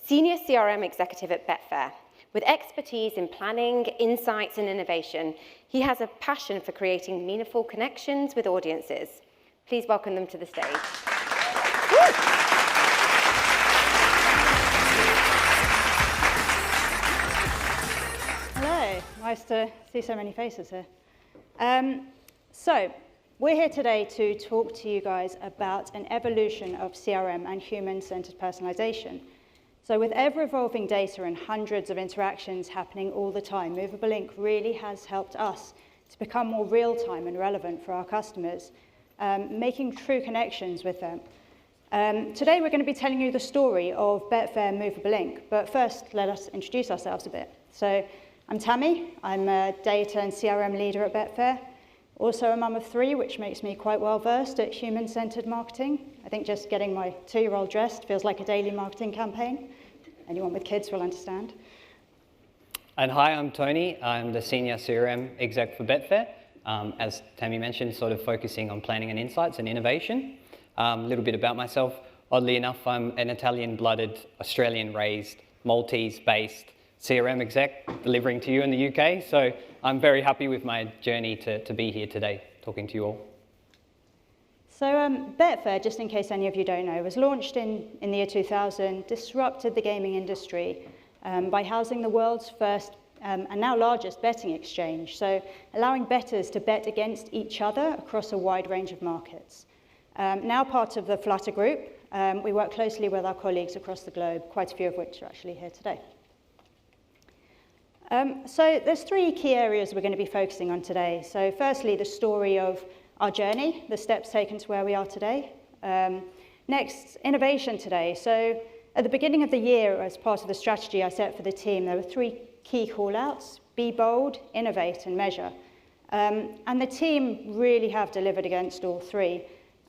Senior CRM Executive at Betfair. With expertise in planning, insights, and innovation, he has a passion for creating meaningful connections with audiences. Please welcome them to the stage. Hello, nice to see so many faces here. So, we're here today to talk to you guys about an evolution of CRM and human-centered personalization. So with ever-evolving data and hundreds of interactions happening all the time, Movable Inc. really has helped us to become more real-time and relevant for our customers, making true connections with them. Today we're going to be telling you the story of Betfair Movable Inc. But first, let us introduce ourselves a bit. So I'm Tammy. I'm a data and CRM leader at Betfair. Also a mum of 3, which makes me quite well versed at human-centered marketing. I think just getting my 2-year-old dressed feels like a daily marketing campaign. Anyone with kids will understand. And hi, I'm Tony. I'm the senior CRM exec for Betfair. As Tammy mentioned, sort of focusing on planning and insights and innovation. A little bit about myself. Oddly enough, I'm an Italian-blooded, Australian-raised, Maltese-based CRM exec delivering to you in the UK. So I'm very happy with my journey to be here today, talking to you all. So Betfair, just in case any of you don't know, was launched in the year 2000, disrupted the gaming industry by housing the world's first and now largest betting exchange, so allowing bettors to bet against each other across a wide range of markets. Now part of the Flutter Group, we work closely with our colleagues across the globe, quite a few of which are actually here today. So there's 3 key areas we're going to be focusing on today. So firstly, the story of our journey, the steps taken to where we are today. Next, innovation today. So at the beginning of the year, as part of the strategy I set for the team, there were 3 key call-outs: be bold, innovate, and measure. And the team really have delivered against all 3.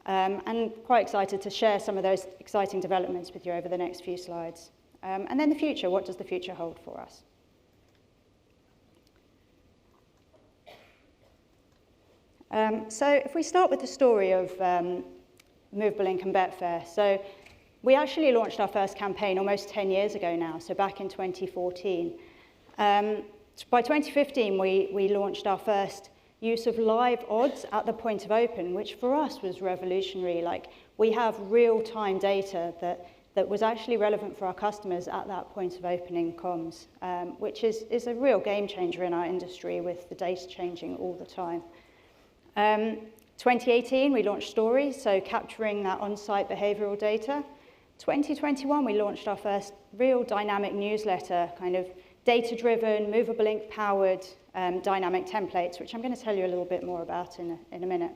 And quite excited to share some of those exciting developments with you over the next few slides. And then the future, what does the future hold for us? So if we start with the story of Movable Inc. and Betfair, so we actually launched our first campaign almost 10 years ago now, so back in 2014. By 2015, we launched our first use of live odds at the point of open, which for us was revolutionary. Like, we have real-time data that was actually relevant for our customers at that point of opening comms, which is a real game changer in our industry with the data changing all the time. 2018, we launched Stories, so capturing that on-site behavioral data. 2021, we launched our first real dynamic newsletter, kind of data-driven, Movable Inc.-powered dynamic templates, which I'm going to tell you a little bit more about in a minute.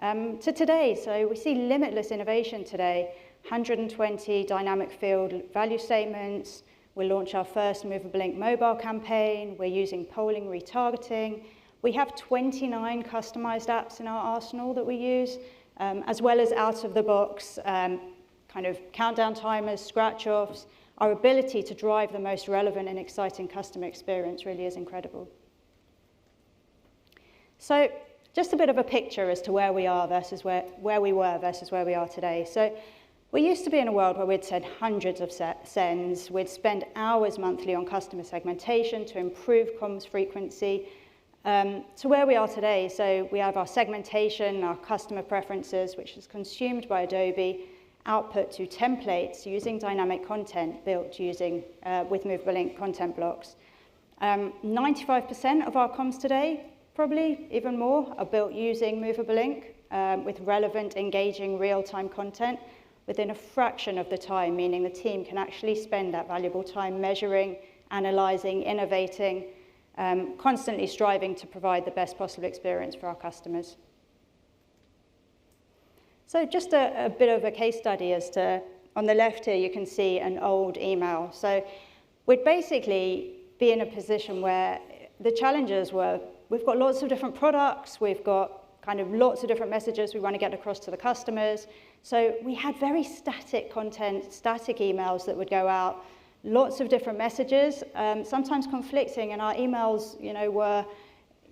To today, so we see limitless innovation today, 120 dynamic field value statements. We launched our first Movable Inc. mobile campaign. We're using polling retargeting. We have 29 customized apps in our arsenal that we use, as well as out-of-the-box kind of countdown timers, scratch-offs. Our ability to drive the most relevant and exciting customer experience really is incredible. So just a bit of a picture as to where we are versus where we were versus where we are today. So we used to be in a world where we'd send hundreds of sends. We'd spend hours monthly on customer segmentation to improve comms frequency. To where we are today, so we have our segmentation, our customer preferences, which is consumed by Adobe, output to templates using dynamic content built using with Movable Inc. content blocks. 95% of our comms today, probably even more, are built using Movable Inc. With relevant, engaging, real-time content within a fraction of the time, meaning the team can actually spend that valuable time measuring, analyzing, innovating, constantly striving to provide the best possible experience for our customers. So just a bit of a case study as to, on the left here, you can see an old email. So we'd basically be in a position where the challenges were, we've got lots of different products, we've got kind of lots of different messages we want to get across to the customers. So we had very static content, static emails that would go out, lots of different messages, sometimes conflicting, and our emails, were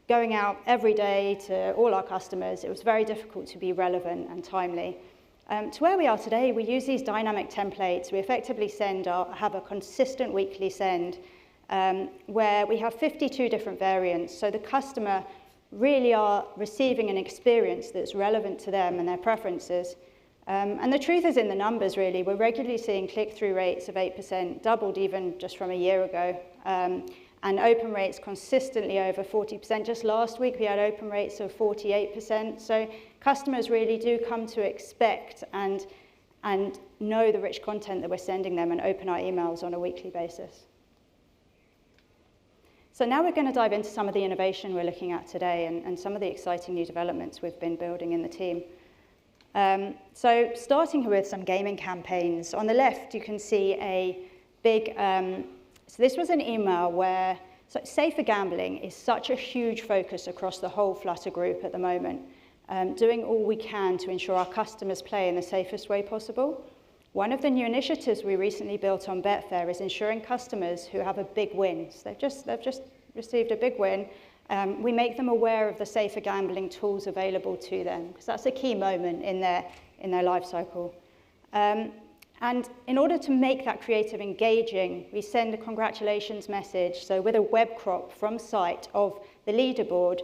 going out every day to all our customers. It was very difficult to be relevant and timely. To where we are today, we use these dynamic templates. We effectively have a consistent weekly send where we have 52 different variants. So the customer really are receiving an experience that's relevant to them and their preferences. And the truth is in the numbers, really. We're regularly seeing click-through rates of 8%, doubled even just from a year ago, and open rates consistently over 40%. Just last week, we had open rates of 48%. So customers really do come to expect and know the rich content that we're sending them and open our emails on a weekly basis. So now we're going to dive into some of the innovation we're looking at today and some of the exciting new developments we've been building in the team. So starting with some gaming campaigns. On the left, you can see a big, so this was an email where safer gambling is such a huge focus across the whole Flutter group at the moment, doing all we can to ensure our customers play in the safest way possible. One of the new initiatives we recently built on Betfair is ensuring customers who have a big win, so they've just received a big win, we make them aware of the safer gambling tools available to them, because that's a key moment in their life cycle. And in order to make that creative engaging, we send a congratulations message, so with a web crop from site of the leaderboard,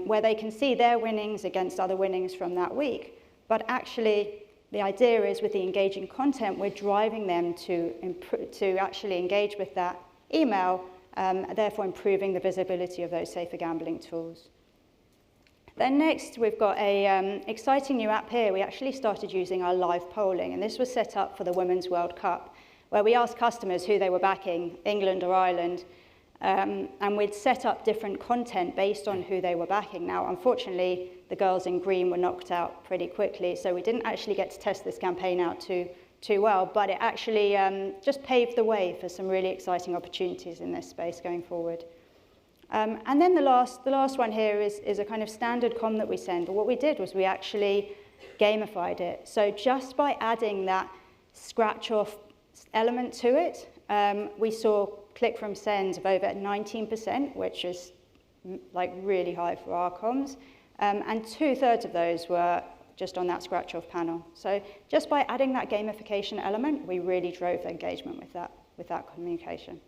where they can see their winnings against other winnings from that week. But actually, the idea is with the engaging content, we're driving them to actually engage with that email, therefore improving the visibility of those safer gambling tools. Then next, we've got a exciting new app here. We actually started using our live polling, and this was set up for the Women's World Cup, where we asked customers who they were backing, England or Ireland, and we'd set up different content based on who they were backing. Now, unfortunately, the girls in green were knocked out pretty quickly, so we didn't actually get to test this campaign out too well, but it actually just paved the way for some really exciting opportunities in this space going forward. And then the last one here is a kind of standard com that we send, but what we did was we actually gamified it. So just by adding that scratch-off element to it, we saw click from sends of over 19%, which is like really high for our comms, and 2/3 of those were just on that scratch-off panel. So just by adding that gamification element, we really drove the engagement with that communication.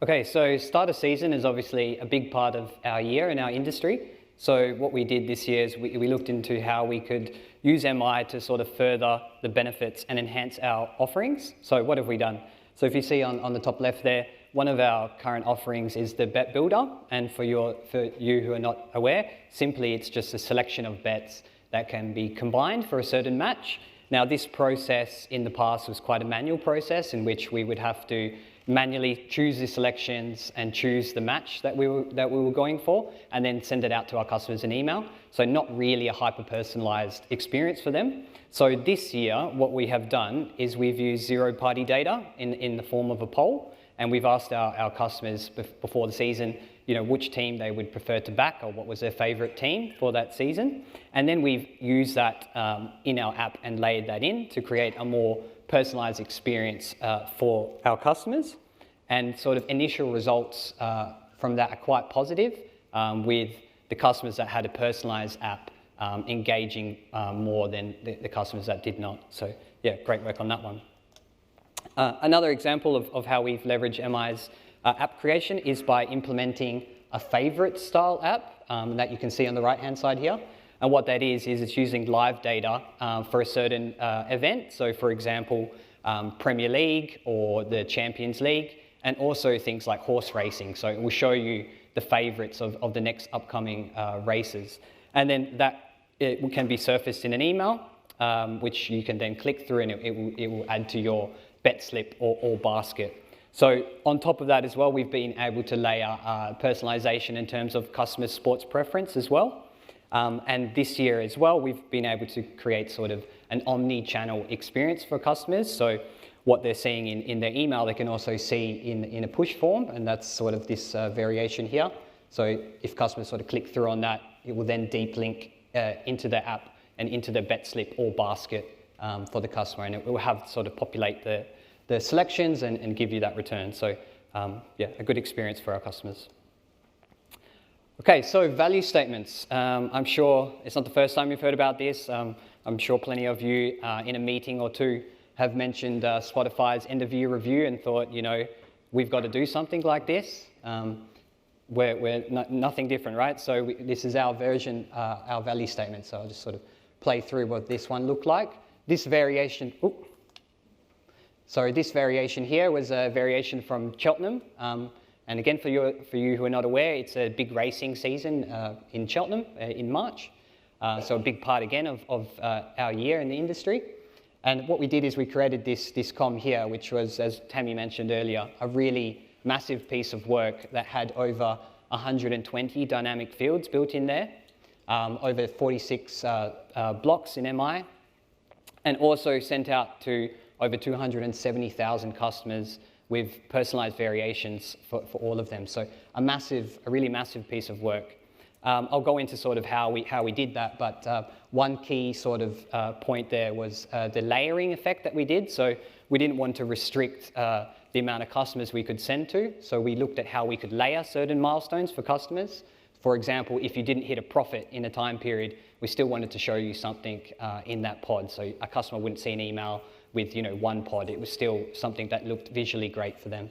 Okay, so start of season is obviously a big part of our year in our industry. So what we did this year is we looked into how we could use MI to sort of further the benefits and enhance our offerings. So what have we done? So if you see on the top left there, one of our current offerings is the Bet Builder. And for you who are not aware, simply it's just a selection of bets that can be combined for a certain match. Now this process in the past was quite a manual process in which we would have to manually choose the selections and choose the match that we were going for, and then send it out to our customers in email. So not really a hyper-personalized experience for them. So this year, what we have done is we've used zero-party data in the form of a poll, and we've asked our customers before the season, which team they would prefer to back or what was their favorite team for that season. And then we've used that in our app and layered that in to create a more personalized experience for our customers. And sort of initial results from that are quite positive, with the customers that had a personalized app engaging more than the customers that did not. So yeah, great work on that one. Another example of how we've leveraged MI's app creation is by implementing a favorite style app that you can see on the right-hand side here. And what that is it's using live data for a certain event. So for example, Premier League or the Champions League, and also things like horse racing. So it will show you the favorites of the next upcoming races. And then it can be surfaced in an email, which you can then click through, and it will add to your bet slip or basket. So on top of that as well, we've been able to layer personalization in terms of customer sports preference as well. And this year as well, we've been able to create sort of an omni-channel experience for customers. So what they're seeing in their email, they can also see in a push form, and that's sort of this variation here. So if customers sort of click through on that, it will then deep link into their app and into the bet slip or basket for the customer, and it will have sort of populate the selections and give you that return. So yeah, a good experience for our customers. Okay, so value statements. I'm sure it's not the first time you've heard about this. I'm sure plenty of you in a meeting or two have mentioned Spotify's end of year review and thought, you know, we've got to do something like this. We're nothing different, right? So this is our version, our value statement. So I'll just sort of play through what this one looked like. This variation, this variation here was a variation from Cheltenham. And again, for you who are not aware, it's a big racing season in Cheltenham in March. So a big part again of our year in the industry. And what we did is we created this column here, which was, as Tammy mentioned earlier, a really massive piece of work that had over 120 dynamic fields built in there, over 46 blocks in MI, and also sent out to over 270,000 customers with personalized variations for all of them. So a really massive piece of work. I'll go into sort of how we did that, but one key sort of point there was the layering effect that we did. So we didn't want to restrict the amount of customers we could send to. So we looked at how we could layer certain milestones for customers. For example, if you didn't hit a profit in a time period, we still wanted to show you something in that pod. So a customer wouldn't see an email with, you know, one pod. It was still something that looked visually great for them.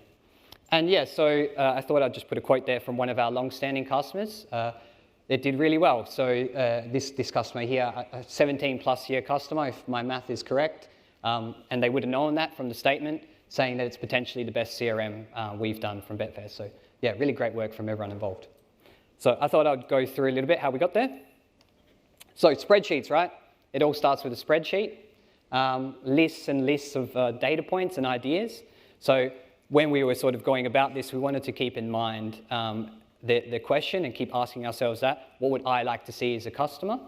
And yeah, so I thought I'd just put a quote there from one of our long-standing customers. It did really well. So this customer here, a 17-plus year customer, if my math is correct, and they would have known that from the statement, saying that it's potentially the best CRM we've done from Betfair. So yeah, really great work from everyone involved. So I thought I'd go through a little bit how we got there. So spreadsheets, right? It all starts with a spreadsheet. Lists and lists of data points and ideas. So when we were sort of going about this, we wanted to keep in mind the question and keep asking ourselves that, what would I like to see as a customer?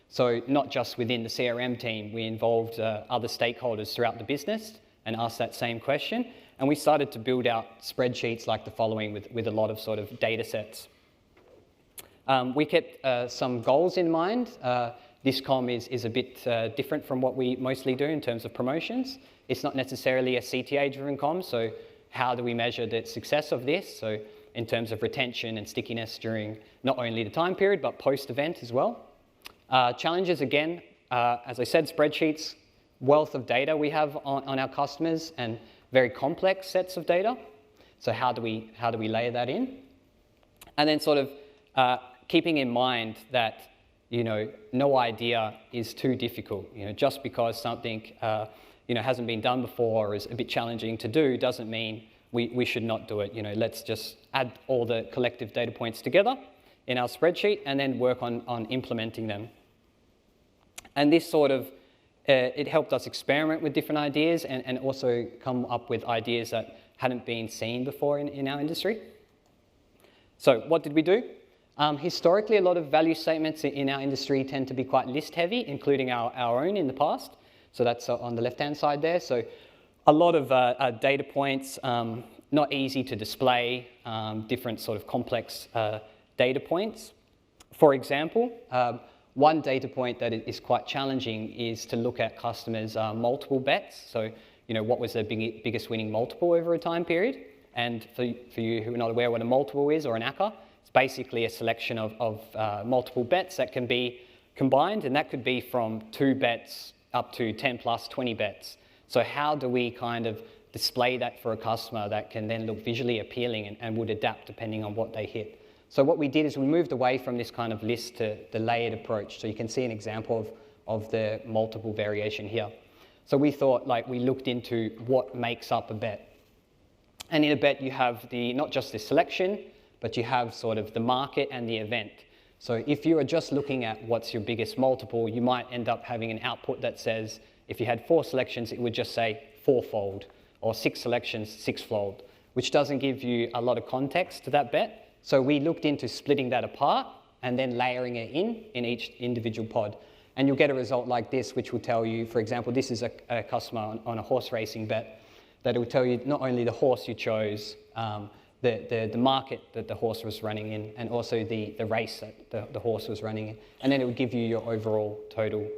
So not just within the CRM team, we involved other stakeholders throughout the business and asked that same question. And we started to build out spreadsheets like the following with a lot of sort of data sets. We kept some goals in mind. This column is a bit different from what we mostly do in terms of promotions. It's not necessarily a CTA-driven column, so how do we measure the success of this? So in terms of retention and stickiness during not only the time period, but post-event as well. Challenges, again, as I said, spreadsheets, wealth of data we have on our customers and very complex sets of data. So how do we layer that in? And then sort of keeping in mind that, you know, no idea is too difficult. You know, just because something, you know, hasn't been done before or is a bit challenging to do doesn't mean we should not do it. You know, let's just add all the collective data points together in our spreadsheet and then work on implementing them. And this sort of, it helped us experiment with different ideas and also come up with ideas that hadn't been seen before in our industry. So what did we do? Historically, a lot of value statements in our industry tend to be quite list heavy, including our own in the past. So that's on the left-hand side there. So a lot of data points, not easy to display, different sort of complex data points. For example, one data point that is quite challenging is to look at customers' multiple bets. So, you know, what was the biggest winning multiple over a time period? And for you who are not aware what a multiple is or an ACCA, it's basically a selection of multiple bets that can be combined, and that could be from 2 bets up to 10 plus 20 bets. So how do we kind of display that for a customer that can then look visually appealing and would adapt depending on what they hit? So what we did is we moved away from this kind of list to the layered approach. So you can see an example of the multiple variation here. So we thought, like, we looked into what makes up a bet. And in a bet you have not just the selection, but you have sort of the market and the event. So if you are just looking at what's your biggest multiple, you might end up having an output that says, if you had 4 selections, it would just say 4-fold, or 6 selections, 6-fold, which doesn't give you a lot of context to that bet. So we looked into splitting that apart and then layering it in each individual pod. And you'll get a result like this, which will tell you, for example, this is a customer on a horse racing bet, that it will tell you not only the horse you chose, the market that the horse was running in, and also the race that the horse was running in. And then it would give you your overall total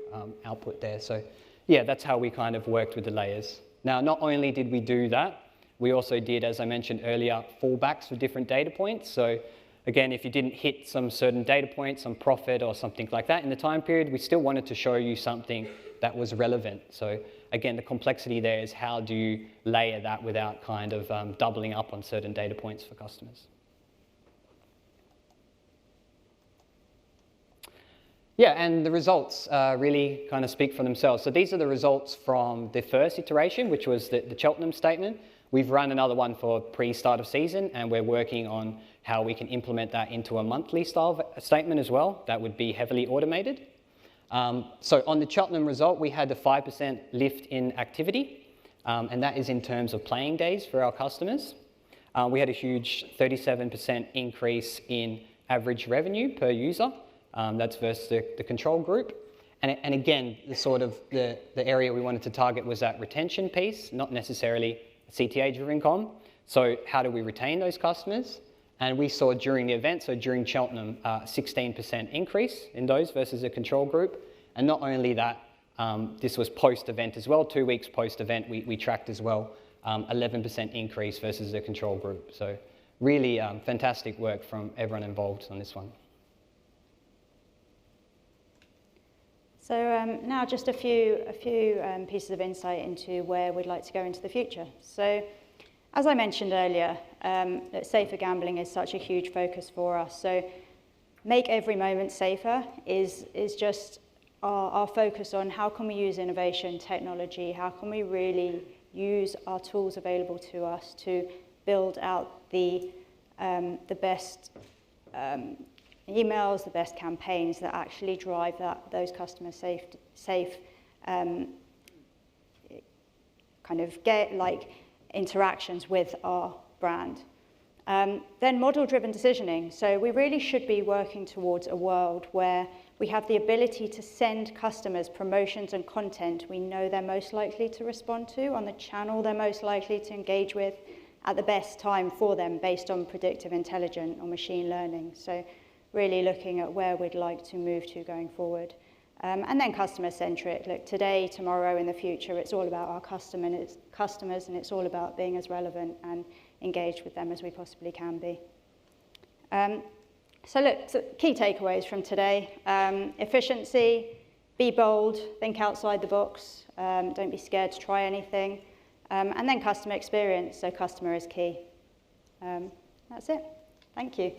output there. So yeah, that's how we kind of worked with the layers. Now, not only did we do that, we also did, as I mentioned earlier, fallbacks for different data points. So again, if you didn't hit some certain data points, some profit or something like that in the time period, we still wanted to show you something that was relevant. So again, the complexity there is how do you layer that without kind of doubling up on certain data points for customers. Yeah, and the results really kind of speak for themselves. So these are the results from the first iteration, which was the Cheltenham statement. We've run another one for pre-start of season, and we're working on how we can implement that into a monthly style statement as well. That would be heavily automated. So on the Cheltenham result, we had a 5% lift in activity, and that is in terms of playing days for our customers. We had a huge 37% increase in average revenue per user. That's versus the control group. And again, the area we wanted to target was that retention piece, not necessarily a CTA-driven comm. So how do we retain those customers? And we saw during the event, so during Cheltenham, 16% increase in those versus the control group. And not only that, this was post-event as well. 2 weeks post-event, we tracked as well, 11% increase versus the control group. So really fantastic work from everyone involved on this one. So now just a few pieces of insight into where we'd like to go into the future. So as I mentioned earlier, that safer gambling is such a huge focus for us. So make every moment safer is just our focus on how can we use innovation, technology, how can we really use our tools available to us to build out the best emails, the best campaigns that actually drive those customer safe kind of get like interactions with our brand. Then model-driven decisioning. So we really should be working towards a world where we have the ability to send customers promotions and content we know they're most likely to respond to on the channel they're most likely to engage with at the best time for them based on predictive intelligence or machine learning. So really looking at where we'd like to move to going forward. And then customer-centric. Look, today, tomorrow, in the future, it's all about our customers, and it's all about being as relevant and engaged with them as we possibly can be. So look, key takeaways from today. Efficiency, be bold, think outside the box, don't be scared to try anything. And then customer experience, so customer is key. That's it. Thank you.